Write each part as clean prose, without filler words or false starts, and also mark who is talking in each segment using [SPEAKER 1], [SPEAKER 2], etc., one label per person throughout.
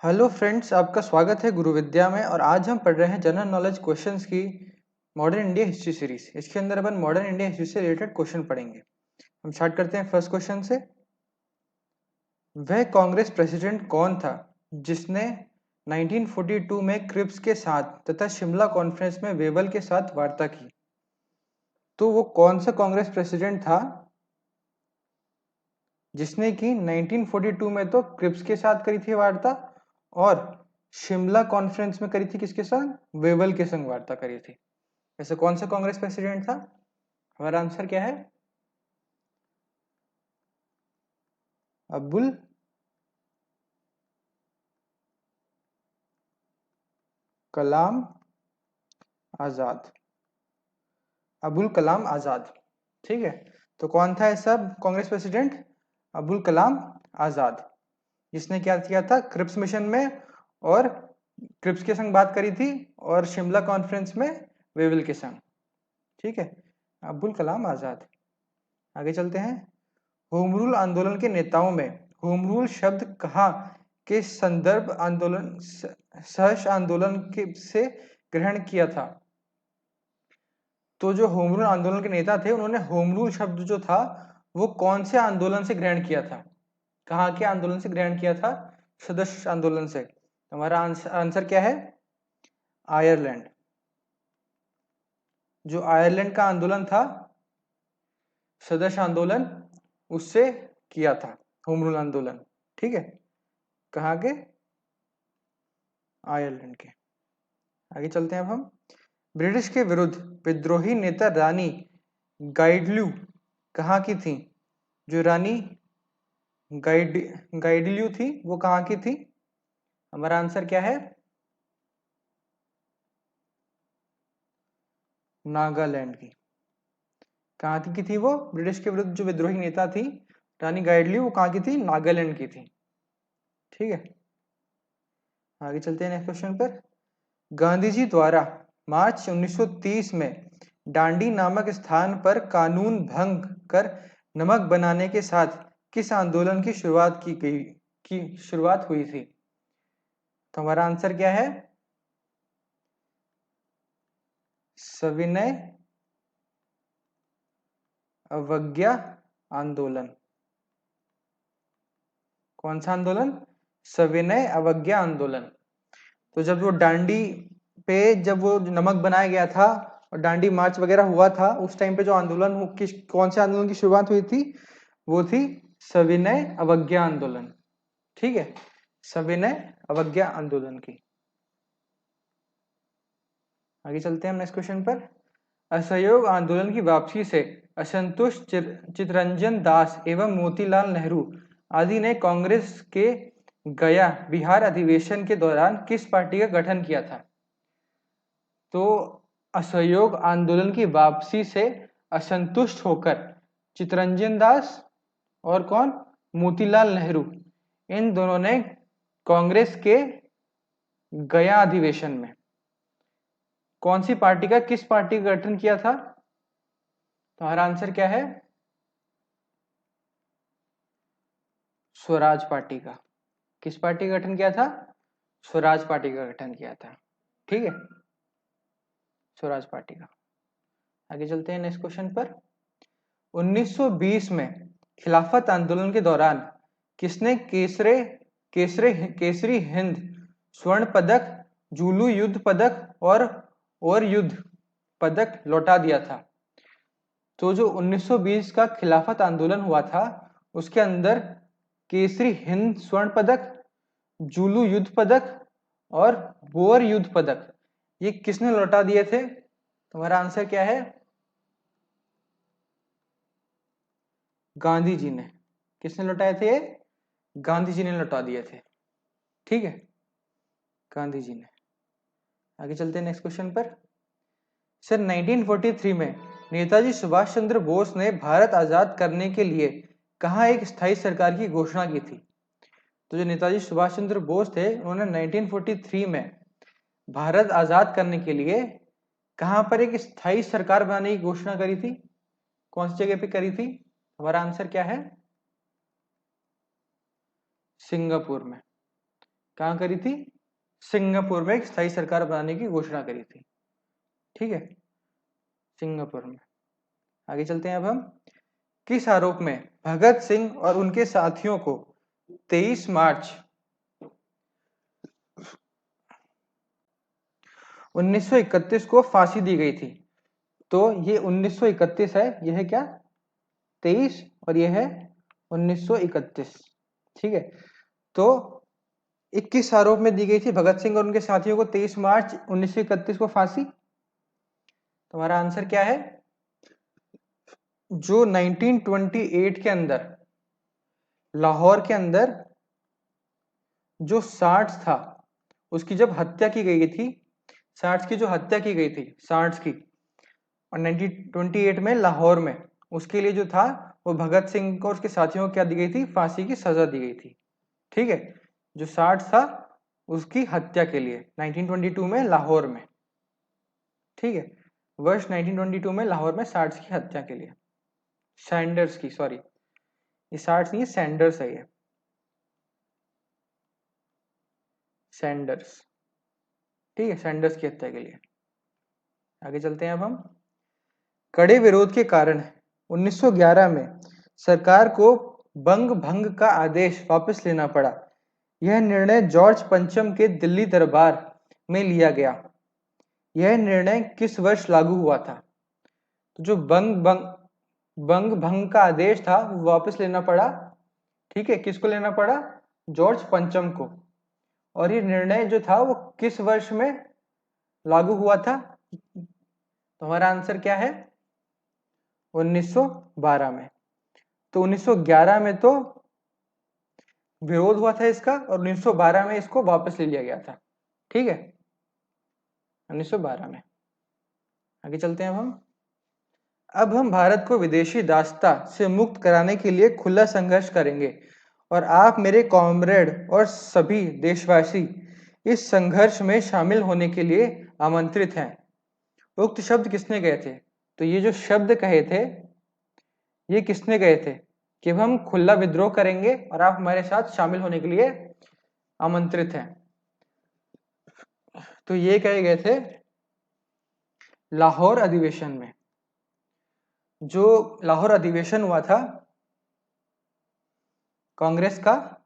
[SPEAKER 1] Hello friends, आपका स्वागत है गुरु विद्या में। और आज हम पढ़ रहे हैं जनरल नॉलेज क्वेश्चंस की मॉडर्न इंडिया हिस्ट्री सीरीज। इसके अंदर अपन मॉडर्न इंडिया हिस्ट्री से रिलेटेड क्वेश्चन पढ़ेंगे। हम स्टार्ट करते हैं फर्स्ट क्वेश्चन से। वह कांग्रेस प्रेसिडेंट कौन था जिसने 1942 में क्रिप्स के साथ तथा शिमला कॉन्फ्रेंस में वेबल के साथ वार्ता की? तो वो कौन सा कांग्रेस प्रेसिडेंट था जिसने की 1942 में तो क्रिप्स के साथ करी थी वार्ता, और शिमला कॉन्फ्रेंस में करी थी किसके संग? वेबल के संग वार्ता करी थी। ऐसे कौन सा कांग्रेस प्रेसिडेंट था? हमारा आंसर क्या है? अब्दुल कलाम आजाद। अबुल कलाम आजाद। ठीक है, तो कौन था ऐसा कांग्रेस प्रेसिडेंट? अबुल कलाम आजाद, जिसने क्या किया था क्रिप्स मिशन में, और क्रिप्स के संग बात करी थी, और शिमला कॉन्फ्रेंस में वेवल के संग। ठीक है, अब्दुल कलाम आजाद। आगे चलते हैं। होम रूल आंदोलन के नेताओं में होम रूल शब्द कहाँ के संदर्भ आंदोलन सहर्ष आंदोलन के से ग्रहण किया था? तो जो होम रूल आंदोलन के नेता थे उन्होंने होम रूल शब्द जो था वो कौन से आंदोलन से ग्रहण किया था? कहाँ के आंदोलन से ग्रहण किया था? सदस्य आंदोलन से। हमारा आंसर क्या है? आयरलैंड। जो आयरलैंड का आंदोलन था, सदस्य आंदोलन, उससे किया था होम रूल आंदोलन। ठीक है, कहाँ के? आयरलैंड के। आगे चलते हैं अब हम। ब्रिटिश के विरुद्ध विद्रोही नेता रानी गाइडल्यू कहाँ की थी? जो रानी गाइडल्यू थी वो कहाँ की थी? हमारा आंसर क्या है? नागालैंड की। कहाँ की थी वो? ब्रिटिश के विरुद्ध जो विद्रोही नेता थी रानी गाइडल्यू, वो कहाँ की थी? नागालैंड की थी। ठीक है, आगे चलते हैं नेक्स्ट क्वेश्चन पर। गांधी जी द्वारा मार्च 1930 में डांडी नामक स्थान पर कानून भंग कर नमक बनाने के साथ किस आंदोलन की शुरुआत हुई थी? तो हमारा आंसर क्या है? सविनय अवज्ञा आंदोलन। कौन सा आंदोलन? सविनय अवज्ञा आंदोलन। तो जब वो डांडी पे जब वो नमक बनाया गया था और डांडी मार्च वगैरह हुआ था, उस टाइम पे जो आंदोलन कौन से आंदोलन की शुरुआत हुई थी? वो थी सविनय अवज्ञा आंदोलन। ठीक है, सविनय अवज्ञा आंदोलन की। आगे चलते हैं नेक्स्ट क्वेश्चन पर। असहयोग आंदोलन की वापसी से असंतुष्ट चितरंजन दास एवं मोतीलाल नेहरू आदि ने कांग्रेस के गया बिहार अधिवेशन के दौरान किस पार्टी का गठन किया था? तो असहयोग आंदोलन की वापसी से असंतुष्ट होकर चितरंजन दास और कौन? मोतीलाल नेहरू, इन दोनों ने कांग्रेस के गया अधिवेशन में कौन सी पार्टी का, किस पार्टी का गठन किया था? तो हमारा आंसर क्या है? स्वराज पार्टी का। किस पार्टी का गठन किया था? स्वराज पार्टी का गठन किया था। ठीक है, स्वराज पार्टी का। आगे चलते हैं नेक्स्ट क्वेश्चन पर। 1920 में खिलाफत आंदोलन के दौरान किसने केसरी हिंद स्वर्ण पदक, जुलू युद्ध पदक और युद्ध पदक लौटा दिया था? तो जो 1920 का खिलाफत आंदोलन हुआ था उसके अंदर केसरी हिंद स्वर्ण पदक, जुलू युद्ध पदक और बोर युद्ध पदक, ये किसने लौटा दिए थे? तुम्हारा आंसर क्या है? गांधी जी ने। किसने लौटाए थे? गांधी जी ने लौटा दिए थे। ठीक है, गांधी जी ने। आगे चलते हैं नेक्स्ट क्वेश्चन पर। सर 1943 में नेताजी सुभाष चंद्र बोस ने भारत आजाद करने के लिए कहाँ एक स्थायी सरकार की घोषणा की थी? तो जो नेताजी सुभाष चंद्र बोस थे उन्होंने 1943 में भारत आजाद करने के लिए कहां पर एक स्थायी सरकार बनाने की घोषणा करी थी? कौन सी जगह पे करी थी? हमारा आंसर क्या है? सिंगापुर में। कहाँ करी थी? सिंगापुर में एक स्थायी सरकार बनाने की घोषणा करी थी। ठीक है, सिंगापुर में। आगे चलते हैं अब हम। किस आरोप में भगत सिंह और उनके साथियों को 23 मार्च 1931 को फांसी दी गई थी? तो ये 1931 है, यह है क्या 23 और यह है 1931। ठीक है, तो 21 आरोप में दी गई थी भगत सिंह और उनके साथियों को 23 मार्च 1931 को फांसी। तुम्हारा आंसर क्या है? जो 1928 के अंदर लाहौर के अंदर जो सार्ट्स था उसकी जब हत्या की गई थी, सार्ट्स की जो हत्या की गई थी सार्ट्स की, और 1928 में लाहौर में, उसके लिए जो था वो भगत सिंह को उसके साथियों को क्या दी गई थी? फांसी की सजा दी गई थी। ठीक है, जो सार्ट्स था उसकी हत्या के लिए 1922 में लाहौर में। ठीक है, वर्ष 1922 में लाहौर में सार्ट्स की हत्या के लिए, सैंडर्स की, सॉरी ये सार्ट्स नहीं है, सैंडर्स है ये, सैंडर्स। ठीक है, सैंडर्स की हत्या के लिए। आगे चलते हैं अब हम। कड़े विरोध के कारण 1911 में सरकार को बंग भंग का आदेश वापस लेना पड़ा। यह निर्णय जॉर्ज पंचम के दिल्ली दरबार में लिया गया। यह निर्णय किस वर्ष लागू हुआ था? तो जो बंग भंग का आदेश था वो वापस लेना पड़ा। ठीक है, किसको लेना पड़ा? जॉर्ज पंचम को। और ये निर्णय जो था वो किस वर्ष में लागू हुआ था? तुम्हारा आंसर क्या है? 1912 में। तो 1911 में तो विरोध हुआ था इसका और 1912 में इसको वापस ले लिया गया था। ठीक है, 1912 में। आगे चलते हैं अब हम भारत को विदेशी दासता से मुक्त कराने के लिए खुला संघर्ष करेंगे और आप मेरे कॉमरेड और सभी देशवासी इस संघर्ष में शामिल होने के लिए आमंत्रित हैं। उक्त शब्द किसने कहे थे? तो ये जो शब्द कहे थे ये किसने कहे थे कि हम खुला विद्रोह करेंगे और आप हमारे साथ शामिल होने के लिए आमंत्रित हैं? तो ये कहे गए थे लाहौर अधिवेशन में। जो लाहौर अधिवेशन हुआ था कांग्रेस का,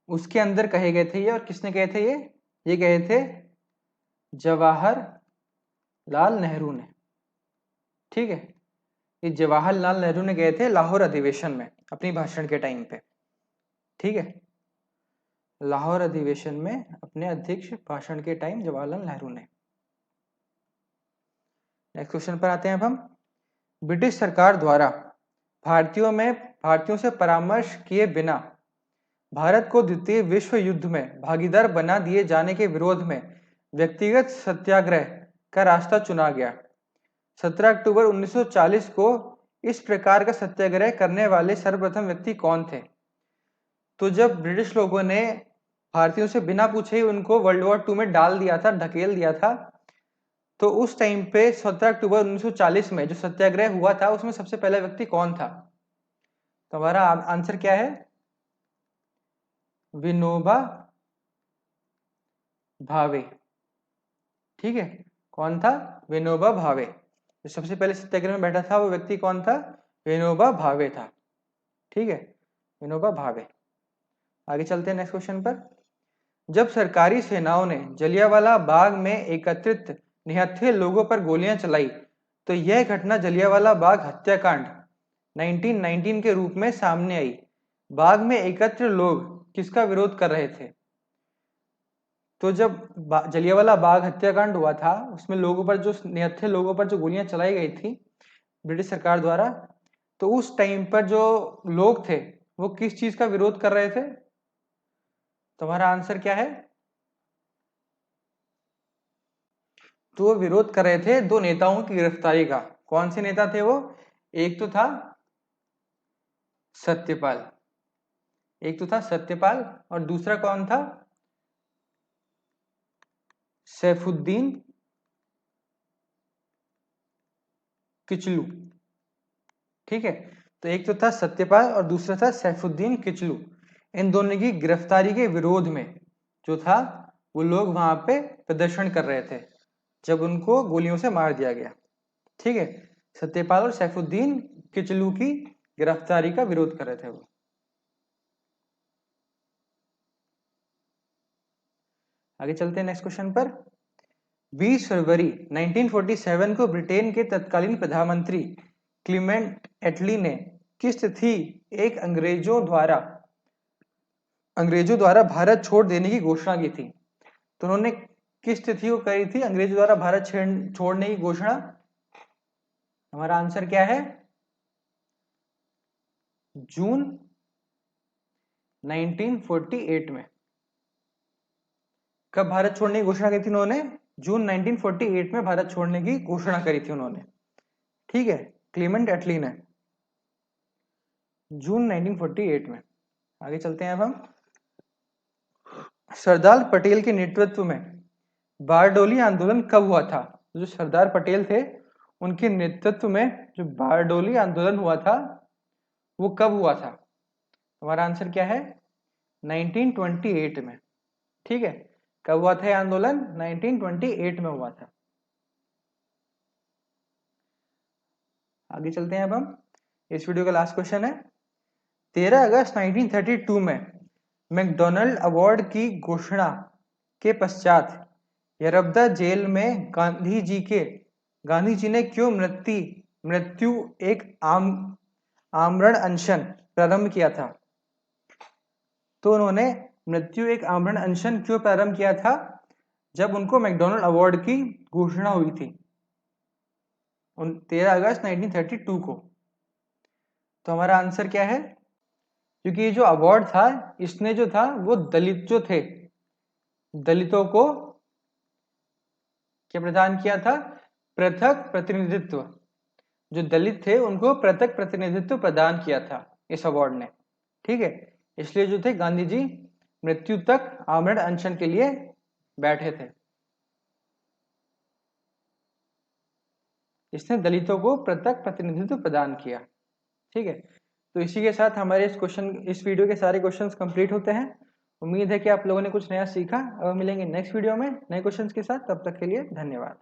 [SPEAKER 1] उसके अंदर कहे गए थे ये। और किसने कहे थे ये कहे थे जवाहरलाल नेहरू ने। ठीक है, ये जवाहरलाल नेहरू ने कहे थे लाहौर अधिवेशन में अपनी भाषण के टाइम पे। ठीक है, लाहौर अधिवेशन में अपने अध्यक्ष भाषण के टाइम जवाहरलाल नेहरू ने। नेक्स्ट क्वेश्चन पर आते हैं अब हम। ब्रिटिश सरकार द्वारा भारतीयों से परामर्श किए बिना भारत को द्वितीय विश्व युद्ध में भागीदार बना दिए जाने के विरोध में व्यक्तिगत सत्याग्रह का रास्ता चुना गया। 17 अक्टूबर 1940 को इस प्रकार का सत्याग्रह करने वाले सर्वप्रथम व्यक्ति कौन थे? तो जब ब्रिटिश लोगों ने भारतीयों से बिना पूछे ही उनको वर्ल्ड वॉर 2 में डाल दिया था, ढकेल दिया था, तो उस टाइम पे 17 अक्टूबर 1940 में जो सत्याग्रह हुआ था उसमें सबसे पहला व्यक्ति कौन था? तो हमारा आंसर क्या है? विनोबा भावे। ठीक है, कौन था? विनोबा भावे। जो सबसे पहले सत्याग्रह में बैठा था वो व्यक्ति कौन था? विनोबा भावे था। ठीक है, विनोबा भावे। आगे चलते हैं नेक्स्ट क्वेश्चन पर। जब सरकारी सेनाओं ने जलियांवाला बाग में एकत्रित निहत्थे लोगों पर गोलियां चलाई तो यह घटना जलियांवाला बाग हत्याकांड 1919 के रूप में सामने आई। बाग में एकत्र लोग किसका विरोध कर रहे थे? तो जब जलियांवाला बाग हत्याकांड हुआ था उसमें लोगों पर जो निहत्थे लोगों पर जो गोलियां चलाई गई थी ब्रिटिश सरकार द्वारा, तो उस टाइम पर जो लोग थे वो किस चीज का विरोध कर रहे थे? तुम्हारा आंसर क्या है? तो वो विरोध कर रहे थे दो नेताओं की गिरफ्तारी का। कौन से नेता थे वो? एक तो था सत्यपाल, और दूसरा कौन था? सैफुद्दीन किचलू। ठीक है, तो एक तो था सत्यपाल और दूसरा था सैफुद्दीन किचलू। इन दोनों की गिरफ्तारी के विरोध में जो था वो लोग वहां पे प्रदर्शन कर रहे थे जब उनको गोलियों से मार दिया गया। ठीक है, सत्यपाल और सैफुद्दीन किचलू की गिरफ्तारी का विरोध कर रहे थे वो। आगे चलते हैं नेक्स्ट क्वेश्चन पर। 20 फरवरी 1947 को ब्रिटेन के तत्कालीन प्रधानमंत्री क्लीमेंट एटली ने किस तिथि एक अंग्रेजों द्वारा भारत छोड़ देने की घोषणा की थी? तो उन्होंने किस तिथि को करी थी अंग्रेजों द्वारा भारत छोड़ने की घोषणा? हमारा आंसर क्या है? जून 1948 में। कब भारत छोड़ने की घोषणा की थी उन्होंने? जून 1948 में भारत छोड़ने की घोषणा करी थी उन्होंने। ठीक है, क्लीमेंट एटली ने जून 1948 में। आगे चलते हैं अब हम। सरदार पटेल के नेतृत्व में बारडोली आंदोलन कब हुआ था? जो सरदार पटेल थे उनके नेतृत्व में जो बारडोली आंदोलन हुआ था वो कब हुआ था? हमारा आंसर क्या है? 1928 में। ठीक है, कब हुआ था आंदोलन? 1928 में हुआ था। आगे चलते हैं अब हम। इस वीडियो का लास्ट क्वेश्चन है। 13 अगस्त 1932 में मैकडॉनल्ड अवार्ड की घोषणा के पश्चात यरबदा जेल में गांधी जी ने क्यों मृत्यु एक आमरण अनशन प्रारंभ किया था? तो उन्होंने मृत्यु एक आमरण अनशन क्यों प्रारंभ किया था? जब उनको मैकडॉनल्ड अवार्ड की घोषणा हुई थी 13 अगस्त 1932 को। तो हमारा आंसर क्या है? क्योंकि ये जो अवार्ड था इसने जो था वो दलितों को क्या प्रदान किया था? पृथक प्रतिनिधित्व। जो दलित थे उनको पृथक प्रतिनिधित्व प्रदान किया था इस अवार्ड ने। ठीक है, इसलिए जो थे गांधी जी मृत्यु तक आमरण अनशन के लिए बैठे थे। इसने दलितों को पृथक प्रतिनिधित्व प्रदान किया। ठीक है, तो इसी के साथ हमारे इस वीडियो के सारे क्वेश्चंस कंप्लीट होते हैं। उम्मीद है कि आप लोगों ने कुछ नया सीखा। अब मिलेंगे नेक्स्ट वीडियो में नए क्वेश्चंस के साथ। तब तक के लिए धन्यवाद।